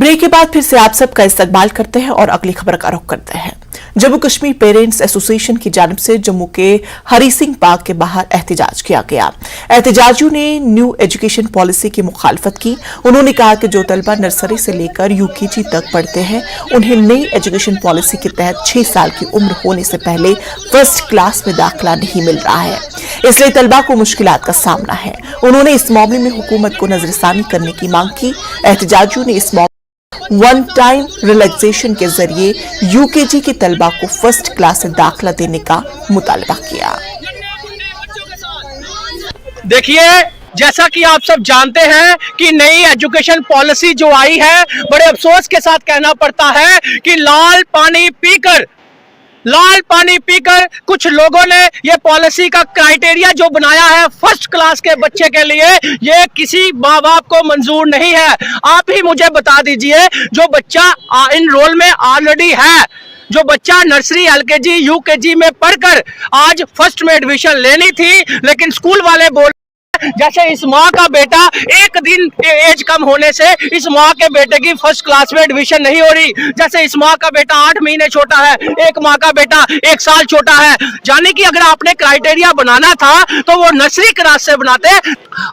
Break के बाद फिर से आप सबका इस्तकबाल करते हैं और अगली खबर का रुख करते हैं। जम्मू कश्मीर पेरेंट्स एसोसिएशन की जानिब से जम्मू के हरी सिंह पार्क के बाहर एहतजाज किया गया। एहतजाजियों ने न्यू एजुकेशन पॉलिसी की मुखालफत की। उन्होंने कहा कि जो तलबा नर्सरी से लेकर यूकेजी तक पढ़ते हैं उन्हें नई एजुकेशन पॉलिसी के तहत 6 साल की उम्र होने से पहले फर्स्ट क्लास में दाखिला नहीं मिल रहा है, इसलिए तलबा को मुश्किलात का सामना है। उन्होंने इस मामले में हुकूमत को नजरसानी करने की मांग की। एहतजाजियों ने इस वन टाइम रिलैक्सेशन के जरिए यूकेजी के तलबा को फर्स्ट क्लास से दाखिला देने का मुतालबा किया। देखिए, जैसा कि आप सब जानते हैं कि नई एजुकेशन पॉलिसी जो आई है, बड़े अफसोस के साथ कहना पड़ता है कि लाल पानी पीकर कुछ लोगों ने ये पॉलिसी का क्राइटेरिया जो बनाया है फर्स्ट क्लास के बच्चे के लिए, ये किसी माँ बाप को मंजूर नहीं है। आप ही मुझे बता दीजिए, जो बच्चा इनरोल में ऑलरेडी है, जो बच्चा नर्सरी एलकेजी यूकेजी में पढ़कर आज फर्स्ट में एडमिशन लेनी थी, लेकिन स्कूल वाले बोल जैसे इस माँ का बेटा एक दिन एज कम होने से इस माँ के बेटे की फर्स्ट क्लास में एडमिशन नहीं हो रही, जैसे इस माँ का बेटा 8 महीने छोटा है, एक माँ का बेटा 1 साल छोटा है। यानी कि अगर आपने क्राइटेरिया बनाना था तो वो नर्सरी क्लास से बनाते।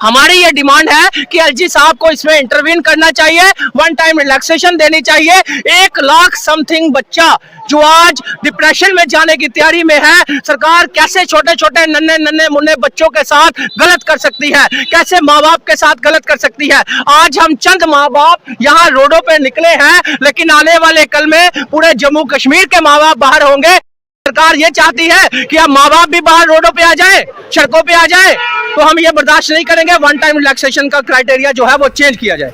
हमारी ये डिमांड है कि एलजी साहब को इसमें इंटरवीन करना चाहिए, वन टाइम रिलैक्सेशन देनी चाहिए। 1 लाख समथिंग बच्चा जो आज डिप्रेशन में जाने की तैयारी में है, सरकार कैसे छोटे छोटे नन्हे मुन्ने बच्चों के साथ गलत कर सकती है, कैसे माँ बाप के साथ गलत कर सकती है। आज हम चंद माँ बाप यहाँ रोडों पे निकले हैं, लेकिन आने वाले कल में पूरे जम्मू कश्मीर के माँ बाप बाहर होंगे। सरकार ये चाहती है कि अब माँ बाप भी बाहर रोडों पे आ जाए, सड़कों पे आ जाए, तो हम ये बर्दाश्त नहीं करेंगे। वन टाइम रिलैक्सेशन का क्राइटेरिया जो है वो चेंज किया जाए।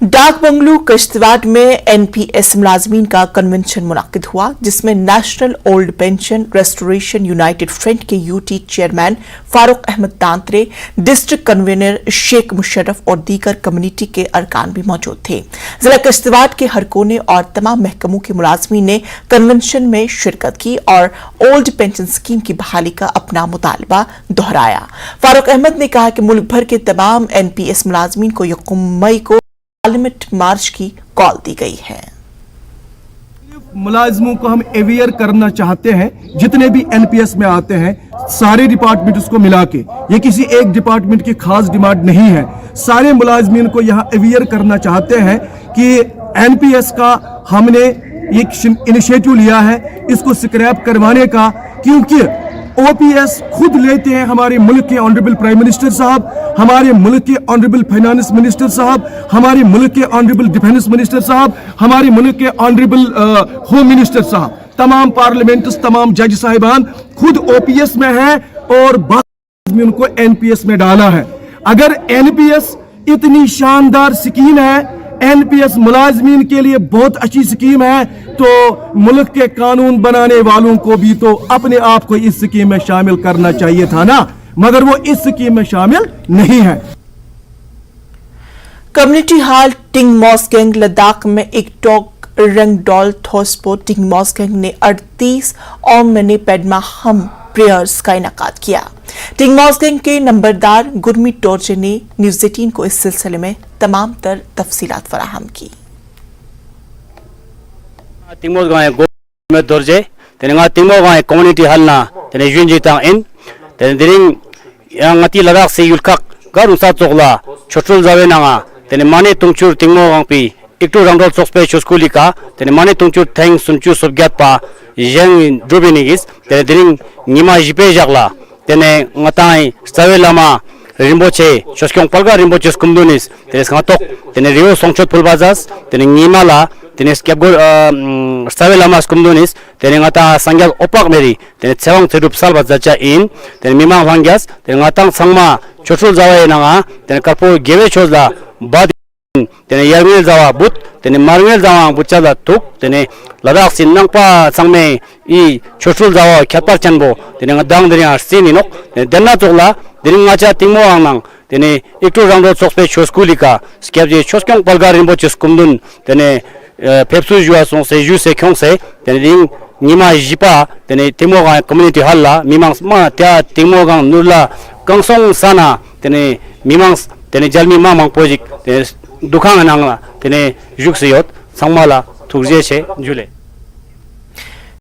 डाक बंगलू किश्तवाड़ में एनपीएस मुलाजमीन का कन्वेंशन मुनाकिद हुआ, जिसमें national old pension restoration united front के UT chairman Farooq Ahmad Tantray, district convener Sheikh Musharraf और दीगर कम्युनिटी के अरकान भी मौजूद थे। जिला किश्तवाड़ के हर कोने और तमाम महकमों के मुलाजमीन ने कन्वेंशन में शिरकत की और ओल्ड पेंशन स्कीम की बहाली का अपना मुतालबा दोहराया। फारूक अहमद ने कहा कि मुल्क भर के तमाम एनपीएस मुलाजमीन को 1 मई को पार्लियामेंट मार्च की कॉल दी गई है। मुलाजिमों को हम अवेयर करना चाहते हैं, जितने भी एनपीएस में आते हैं सारे डिपार्टमेंट उसको मिला के, ये किसी एक डिपार्टमेंट की खास डिमांड नहीं है। सारे मुलाजिमीन को यहाँ अवेयर करना चाहते हैं कि एनपीएस का हमने एक इनिशिएटिव लिया है इसको स्क्रैप करवाने का, क्योंकि ओपीएस खुद लेते हैं हमारे मुल्क के ऑनरेबल प्राइम मिनिस्टर साहब, हमारे मुल्क के ऑनरेबल फाइनेंस मिनिस्टर साहब, हमारे मुल्क के ऑनरेबल डिफेंस मिनिस्टर साहब, हमारे मुल्क के ऑनरेबल होम मिनिस्टर साहब, तमाम पार्लियामेंट्स, तमाम जज साहिबान खुद ओपीएस में हैं और बाद में उनको एनपीएस में डाला है। अगर एनपीएस इतनी शानदार स्कीम है, एनपीएस मुलाजमीन के लिए बहुत अच्छी स्कीम है, तो मुल्क के कानून बनाने वालों को भी तो अपने आप को इस स्कीम में शामिल करना चाहिए था ना, मगर वो इस स्कीम में शामिल नहीं है। कम्युनिटी हॉल टिंग मॉस गैंग लद्दाख में एक टॉक रंग डॉल थोस्पो टिंग मॉस गैंग ने 38 ओम मनी पेडमा हम प्रेयर्स का इनाकाद किया। टिंग मॉस गैंग के नंबरदार गुरमीत टोरजे ने न्यूज़ 18 को इस सिलसिले में तमाम तर तफसीलात फराहम की। टिंग मॉस गैंग टोरजे तेनेगा टिंग मॉस गैंग कम्युनिटी हॉल ना तेने जुनजी तांग इन तेने दिरिंग यांगती लद्दाख से युलखक गारुं सा चोगला छोटुल जावे नांगा तेने माने तुंगचुर टिंग मॉस गैंग पी एकटू रंगडोल सोक्सपे चोस्कुलिका तेने माने तुंगचुर थैंग सुनचु सोबग्यात पा yang drobinigis tene dring nima jipe jagla tene ngatai stawe lama rimboche choskong palga rimboche skumdunis tene ngatok tene rio songchot pulbazas tene ngimala tene skebgor stawe lama skumdunis tene ngata sangyal opak meri tene chewang therup salba zacha in tene mima hangyas tene ngatang sangma chotul jawa nanga tene karpo geve chozla bad tene yarmil jawa but tene marmil jawa buchala tuk tene Ladakh से नंगपा संगमे ई छोटुल जावा ख्यापार चनबो तेने गदांग दरिया सीनी नोक देना चोगला दिरिंग आचा तिंगमो आंगनांग तेने एकटू रांगडो सोक्सपे छोस्कुलिका स्केबजे छोस्कंग पलगा रिम्बो चस्कुमदुन तेने पेप्सु जुआ सोंसे जुसे खोंसे तेने दिंग निमा जिपा तेने तिंगमोगा कम्युनिटी हॉलला मिमांस मा त्या तिंगमोगा नुरला कंसोंग साना तेने मिमांस तेने जलमी मामांग प्रोजेक्ट तेने dukhang ananga tene juksiyot sangmala thukje che jule